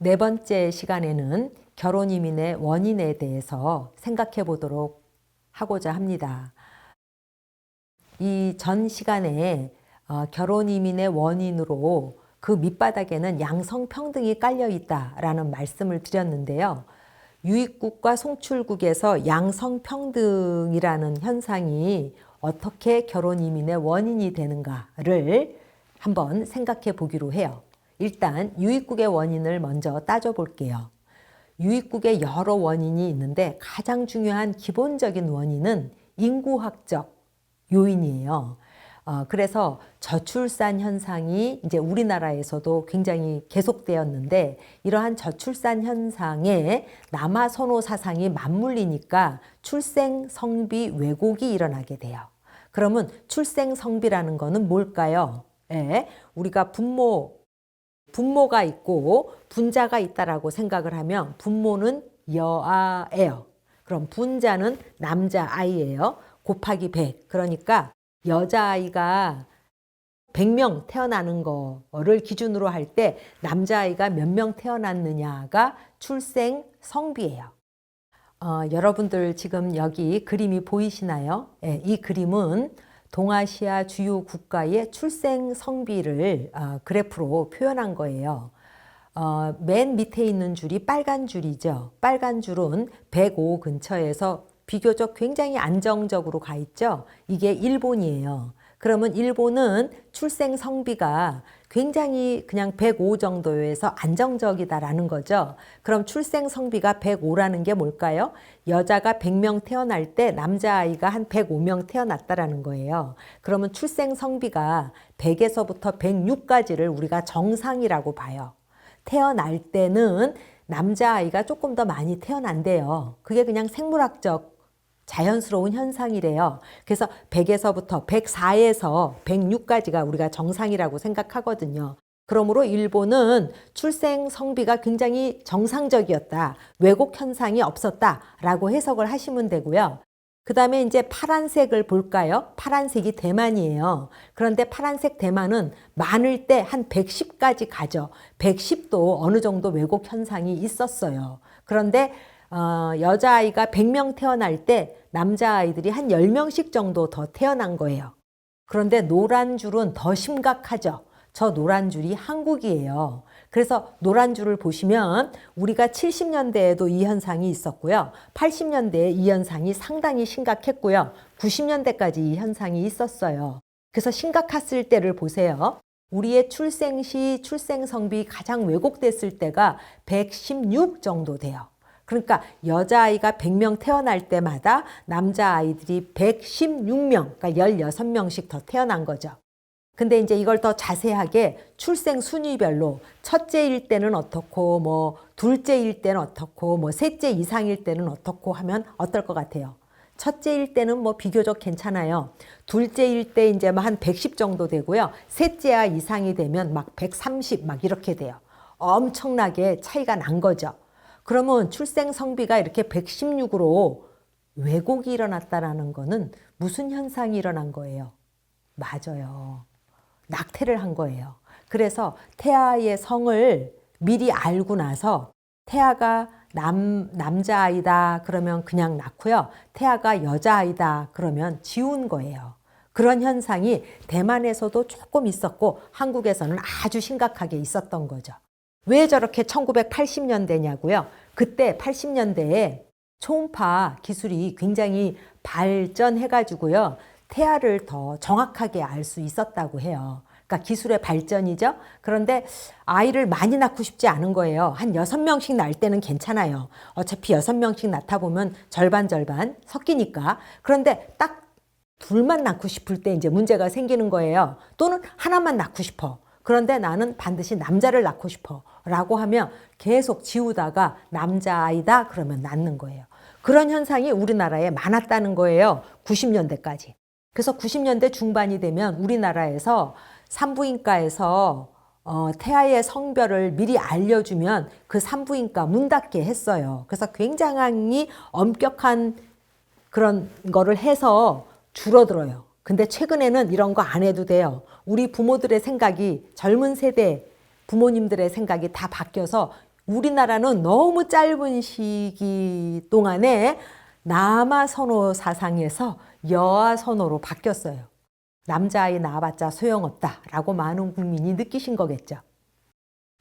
네 번째 시간에는 결혼 이민의 원인에 대해서 생각해 보도록 하고자 합니다. 이 전 시간에 결혼 이민의 원인으로 그 밑바닥에는 양성평등이 깔려 있다라는 말씀을 드렸는데요. 유입국과 송출국에서 양성평등이라는 현상이 어떻게 결혼 이민의 원인이 되는가를 한번 생각해 보기로 해요. 일단 유입국의 원인을 먼저 따져볼게요. 유입국에 여러 원인이 있는데 가장 중요한 기본적인 원인은 인구학적 요인이에요. 그래서 저출산 현상이 이제 우리나라에서도 굉장히 계속되었는데 이러한 저출산 현상에 남아 선호 사상이 맞물리니까 출생 성비 왜곡이 일어나게 돼요. 그러면 출생 성비라는 거는 뭘까요? 우리가 분모가 있고 분자가 있다라고 생각을 하면 분모는 여아예요. 그럼 분자는 남자아이예요. 곱하기 100. 그러니까 여자아이가 100명 태어나는 거를 기준으로 할 때 남자아이가 몇 명 태어났느냐가 출생 성비예요. 여러분들 지금 여기 그림이 보이시나요? 이 그림은 동아시아 주요 국가의 출생 성비를 그래프로 표현한 거예요. 맨 밑에 있는 줄이 빨간 줄이죠. 빨간 줄은 105 근처에서 비교적 굉장히 안정적으로 가 있죠. 이게 일본이에요. 그러면 일본은 출생 성비가 굉장히 그냥 105 정도에서 안정적이다라는 거죠. 그럼 출생 성비가 105라는 게 뭘까요? 여자가 100명 태어날 때 남자아이가 한 105명 태어났다라는 거예요. 그러면 출생 성비가 100에서부터 106까지를 우리가 정상이라고 봐요. 태어날 때는 남자아이가 조금 더 많이 태어난대요. 그게 그냥 생물학적 자연스러운 현상이래요. 그래서 100에서부터 104에서 106까지가 우리가 정상이라고 생각하거든요. 그러므로 일본은 출생 성비가 굉장히 정상적이었다. 왜곡 현상이 없었다라고 해석을 하시면 되고요. 그 다음에 이제 파란색을 볼까요? 파란색이 대만이에요. 그런데 파란색 대만은 많을 때 한 110까지 가죠. 110도 어느 정도 왜곡 현상이 있었어요. 그런데 여자아이가 100명 태어날 때 남자아이들이 한 10명씩 정도 더 태어난 거예요. 그런데 노란 줄은 더 심각하죠. 저 노란 줄이 한국이에요. 그래서 노란 줄을 보시면 우리가 70년대에도 이 현상이 있었고요. 80년대에 이 현상이 상당히 심각했고요. 90년대까지 이 현상이 있었어요. 그래서 심각했을 때를 보세요. 우리의 출생 시 출생 성비 가장 왜곡됐을 때가 116 정도 돼요. 그러니까 여자아이가 100명 태어날 때마다 남자아이들이 116명, 그러니까 16명씩 더 태어난 거죠. 근데 이제 이걸 더 자세하게 출생 순위별로 첫째일 때는 어떻고, 뭐 둘째일 때는 어떻고, 뭐 셋째 이상일 때는 어떻고 하면 어떨 것 같아요? 첫째일 때는 뭐 비교적 괜찮아요. 둘째일 때 이제 한 110 정도 되고요. 셋째와 이상이 되면 막 130 막 이렇게 돼요. 엄청나게 차이가 난 거죠. 그러면 출생 성비가 이렇게 116으로 왜곡이 일어났다라는 거는 무슨 현상이 일어난 거예요? 맞아요. 낙태를 한 거예요. 그래서 태아의 성을 미리 알고 나서 태아가 남자아이다 그러면 그냥 낳고요. 태아가 여자아이다 그러면 지운 거예요. 그런 현상이 대만에서도 조금 있었고 한국에서는 아주 심각하게 있었던 거죠. 왜 저렇게 1980년대냐고요? 그때 80년대에 초음파 기술이 굉장히 발전해가지고요. 태아를 더 정확하게 알 수 있었다고 해요. 그러니까 기술의 발전이죠. 그런데 아이를 많이 낳고 싶지 않은 거예요. 한 6명씩 낳을 때는 괜찮아요. 어차피 6명씩 낳다 보면 절반 섞이니까. 그런데 딱 둘만 낳고 싶을 때 이제 문제가 생기는 거예요. 또는 하나만 낳고 싶어. 그런데 나는 반드시 남자를 낳고 싶어. 라고 하면 계속 지우다가 남자아이다 그러면 낳는 거예요. 그런 현상이 우리나라에 많았다는 거예요. 90년대까지. 그래서 90년대 중반이 되면 우리나라에서 산부인과에서 태아의 성별을 미리 알려주면 그 산부인과 문 닫게 했어요. 그래서 굉장히 엄격한 그런 거를 해서 줄어들어요. 근데 최근에는 이런 거 안 해도 돼요. 우리 부모들의 생각이, 젊은 세대 부모님들의 생각이 다 바뀌어서 우리나라는 너무 짧은 시기 동안에 남아 선호 사상에서 여아 선호로 바뀌었어요. 남자아이 낳아봤자 소용없다라고 많은 국민이 느끼신 거겠죠.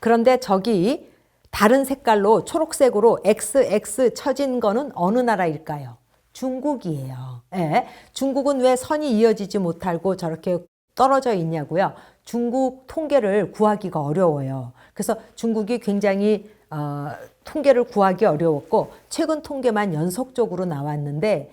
그런데 저기 다른 색깔로 초록색으로 XX 쳐진 거는 어느 나라일까요? 중국이에요. 예, 중국은 왜 선이 이어지지 못하고 저렇게 떨어져 있냐고요? 중국 통계를 구하기가 어려워요. 그래서 중국이 굉장히 통계를 구하기 어려웠고 최근 통계만 연속적으로 나왔는데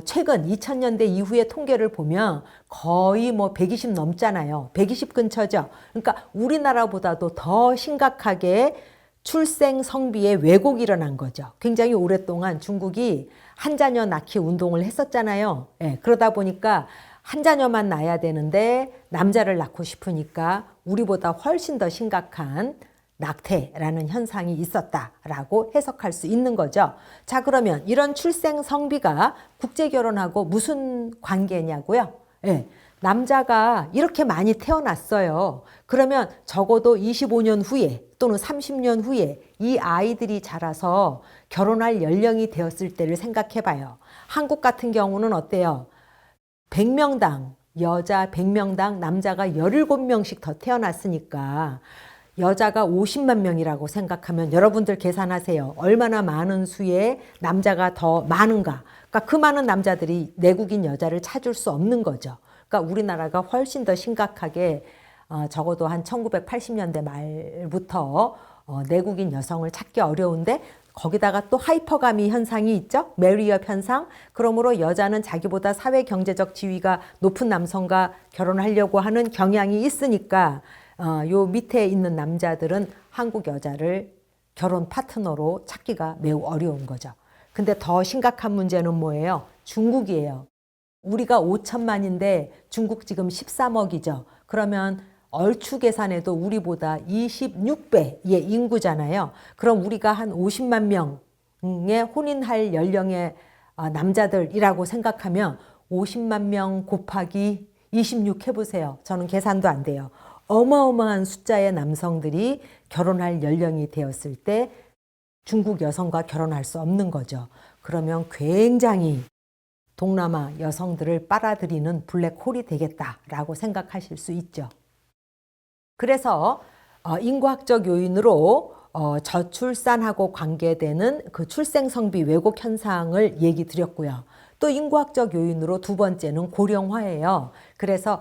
최근 2000년대 이후의 통계를 보면 거의 뭐 120 넘잖아요. 120 근처죠. 그러니까 우리나라보다도 더 심각하게 출생 성비에 왜곡이 일어난 거죠. 굉장히 오랫동안 중국이 한 자녀 낳기 운동을 했었잖아요. 예, 그러다 보니까 한 자녀만 낳아야 되는데 남자를 낳고 싶으니까 우리보다 훨씬 더 심각한 낙태라는 현상이 있었다라고 해석할 수 있는 거죠. 자, 그러면 이런 출생 성비가 국제 결혼하고 무슨 관계냐고요? 예, 남자가 이렇게 많이 태어났어요. 그러면 적어도 25년 후에 또는 30년 후에 이 아이들이 자라서 결혼할 연령이 되었을 때를 생각해 봐요. 한국 같은 경우는 어때요? 100명당 여자 100명당 남자가 17명씩 더 태어났으니까 여자가 50만 명이라고 생각하면 여러분들 계산하세요. 얼마나 많은 수의 남자가 더 많은가. 그러니까 그 많은 남자들이 내국인 여자를 찾을 수 없는 거죠. 그러니까 우리나라가 훨씬 더 심각하게 적어도 한 1980년대 말부터 내국인 여성을 찾기 어려운데 거기다가 또 하이퍼가미 현상이 있죠. 메리업 현상. 그러므로 여자는 자기보다 사회 경제적 지위가 높은 남성과 결혼하려고 하는 경향이 있으니까 요 밑에 있는 남자들은 한국 여자를 결혼 파트너로 찾기가 매우 어려운 거죠. 근데 더 심각한 문제는 뭐예요? 중국이에요. 우리가 5천만인데 중국 지금 13억이죠. 그러면 얼추 계산해도 우리보다 26배의 인구잖아요. 그럼 우리가 한 50만 명의 혼인할 연령의 남자들이라고 생각하면 50만 명 곱하기 26 해보세요. 저는 계산도 안 돼요. 어마어마한 숫자의 남성들이 결혼할 연령이 되었을 때 중국 여성과 결혼할 수 없는 거죠. 그러면 굉장히 동남아 여성들을 빨아들이는 블랙홀이 되겠다라고 생각하실 수 있죠. 그래서 인구학적 요인으로 저출산하고 관계되는 그 출생성비 왜곡 현상을 얘기 드렸고요. 또 인구학적 요인으로 두 번째는 고령화예요. 그래서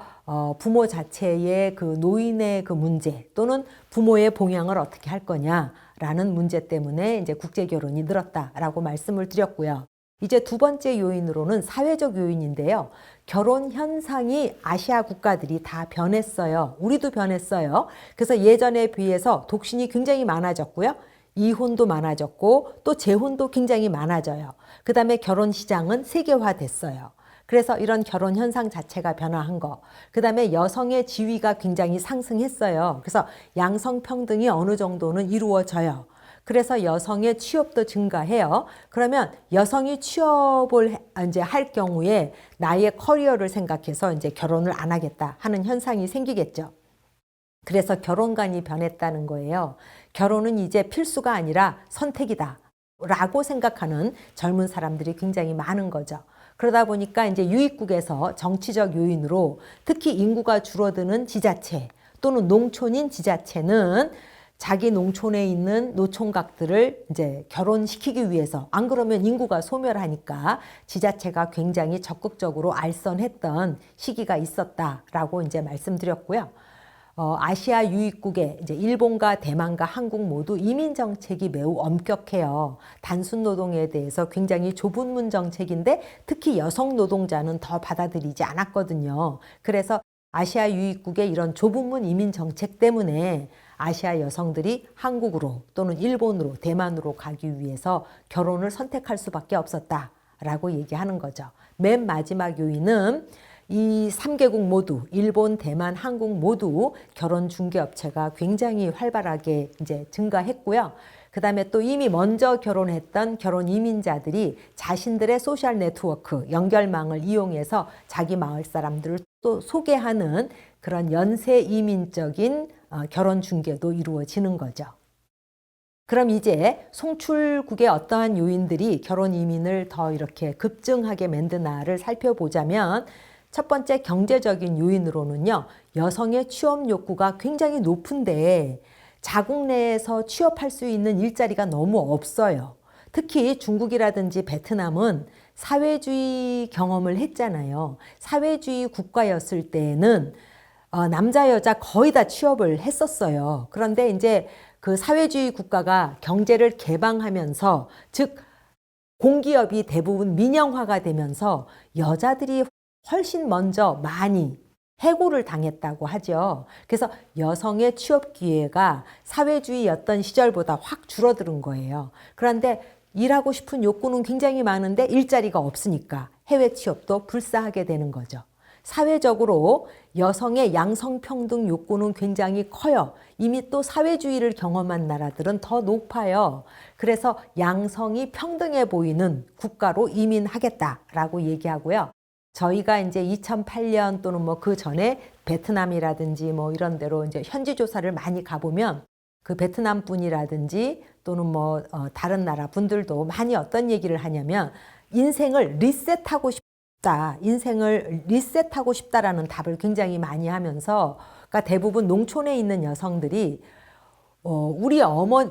부모 자체의 그 노인의 그 문제 또는 부모의 봉양을 어떻게 할 거냐라는 문제 때문에 이제 국제 결혼이 늘었다라고 말씀을 드렸고요. 이제 두 번째 요인으로는 사회적 요인인데요. 결혼 현상이 아시아 국가들이 다 변했어요. 우리도 변했어요. 그래서 예전에 비해서 독신이 굉장히 많아졌고요. 이혼도 많아졌고 또 재혼도 굉장히 많아져요. 그 다음에 결혼 시장은 세계화됐어요. 그래서 이런 결혼 현상 자체가 변화한 거. 그 다음에 여성의 지위가 굉장히 상승했어요. 그래서 양성평등이 어느 정도는 이루어져요. 그래서 여성의 취업도 증가해요. 그러면 여성이 취업을 이제 할 경우에 나의 커리어를 생각해서 이제 결혼을 안 하겠다 하는 현상이 생기겠죠. 그래서 결혼관이 변했다는 거예요. 결혼은 이제 필수가 아니라 선택이다 라고 생각하는 젊은 사람들이 굉장히 많은 거죠. 그러다 보니까 이제 유입국에서 정치적 요인으로 특히 인구가 줄어드는 지자체 또는 농촌인 지자체는 자기 농촌에 있는 노총각들을 이제 결혼시키기 위해서, 안 그러면 인구가 소멸하니까 지자체가 굉장히 적극적으로 알선했던 시기가 있었다라고 이제 말씀드렸고요. 아시아 유입국에 이제 일본과 대만과 한국 모두 이민 정책이 매우 엄격해요. 단순 노동에 대해서 굉장히 좁은 문 정책인데 특히 여성 노동자는 더 받아들이지 않았거든요. 그래서 아시아 유입국의 이런 좁은 문 이민 정책 때문에 아시아 여성들이 한국으로 또는 일본으로 대만으로 가기 위해서 결혼을 선택할 수밖에 없었다라고 얘기하는 거죠. 맨 마지막 요인은 이 3개국 모두 일본, 대만, 한국 모두 결혼 중개업체가 굉장히 활발하게 이제 증가했고요. 그다음에 또 이미 먼저 결혼했던 결혼 이민자들이 자신들의 소셜 네트워크, 연결망을 이용해서 자기 마을 사람들을 또 소개하는 그런 연쇄 이민적인 결혼 중개도 이루어지는 거죠. 그럼 이제 송출국의 어떠한 요인들이 결혼 이민을 더 이렇게 급증하게 만드나를 살펴보자면 첫 번째 경제적인 요인으로는요. 여성의 취업 욕구가 굉장히 높은데 자국 내에서 취업할 수 있는 일자리가 너무 없어요. 특히 중국이라든지 베트남은 사회주의 경험을 했잖아요. 사회주의 국가였을 때에는 남자 여자 거의 다 취업을 했었어요. 그런데 이제 그 사회주의 국가가 경제를 개방하면서 즉 공기업이 대부분 민영화가 되면서 여자들이 훨씬 먼저 많이 해고를 당했다고 하죠. 그래서 여성의 취업 기회가 사회주의였던 시절보다 확 줄어드는 거예요. 그런데 일하고 싶은 욕구는 굉장히 많은데 일자리가 없으니까 해외 취업도 불사하게 되는 거죠. 사회적으로 여성의 양성평등 욕구는 굉장히 커요. 이미 또 사회주의를 경험한 나라들은 더 높아요. 그래서 양성이 평등해 보이는 국가로 이민하겠다라고 얘기하고요. 저희가 이제 2008년 또는 뭐 그 전에 베트남이라든지 뭐 이런 데로 이제 현지 조사를 많이 가보면 그 베트남 분이라든지 또는 뭐 다른 나라 분들도 많이 어떤 얘기를 하냐면 인생을 리셋하고 싶다. 인생을 리셋하고 싶다라는 답을 굉장히 많이 하면서 그러니까 대부분 농촌에 있는 여성들이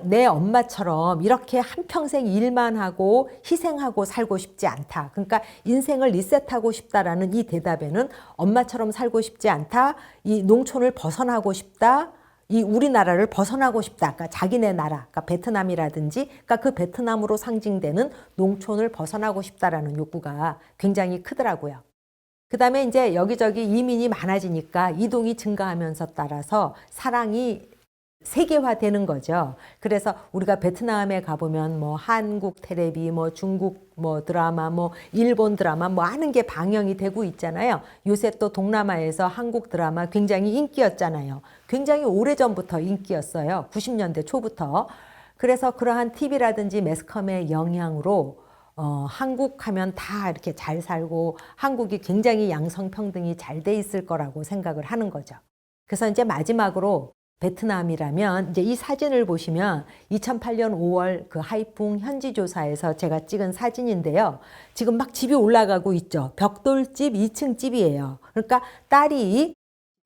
내 엄마처럼 이렇게 한평생 일만 하고 희생하고 살고 싶지 않다. 그러니까 인생을 리셋하고 싶다라는 이 대답에는 엄마처럼 살고 싶지 않다. 이 농촌을 벗어나고 싶다. 이 우리나라를 벗어나고 싶다. 그러니까 자기네 나라, 그러니까 베트남이라든지, 그러니까 그 베트남으로 상징되는 농촌을 벗어나고 싶다라는 욕구가 굉장히 크더라고요. 그 다음에 이제 여기저기 이민이 많아지니까 이동이 증가하면서 따라서 사랑이 세계화되는 거죠. 그래서 우리가 베트남에 가보면 뭐 한국 텔레비, 뭐 중국 뭐 드라마, 뭐 일본 드라마 뭐 하는 게 방영이 되고 있잖아요. 요새 또 동남아에서 한국 드라마 굉장히 인기였잖아요. 굉장히 오래전부터 인기였어요. 90년대 초부터. 그래서 그러한 TV라든지 매스컴의 영향으로 한국 하면 다 이렇게 잘 살고 한국이 굉장히 양성평등이 잘 돼 있을 거라고 생각을 하는 거죠. 그래서 이제 마지막으로 베트남이라면 이제 이 사진을 보시면 2008년 5월 그 하이풍 현지조사에서 제가 찍은 사진인데요. 지금 막 집이 올라가고 있죠. 벽돌집 2층 집이에요. 그러니까 딸이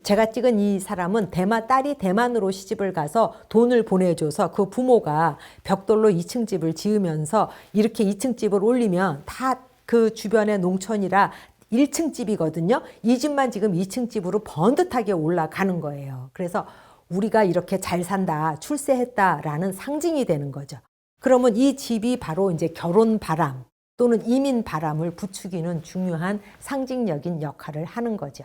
제가 찍은 이 사람은 딸이 대만으로 시집을 가서 돈을 보내줘서 그 부모가 벽돌로 2층 집을 지으면서 이렇게 2층 집을 올리면 다 그 주변의 농촌이라 1층 집이거든요. 이 집만 지금 2층 집으로 번듯하게 올라가는 거예요. 그래서 우리가 이렇게 잘 산다, 출세했다라는 상징이 되는 거죠. 그러면 이 집이 바로 이제 결혼 바람 또는 이민 바람을 부추기는 중요한 상징적인 역할을 하는 거죠.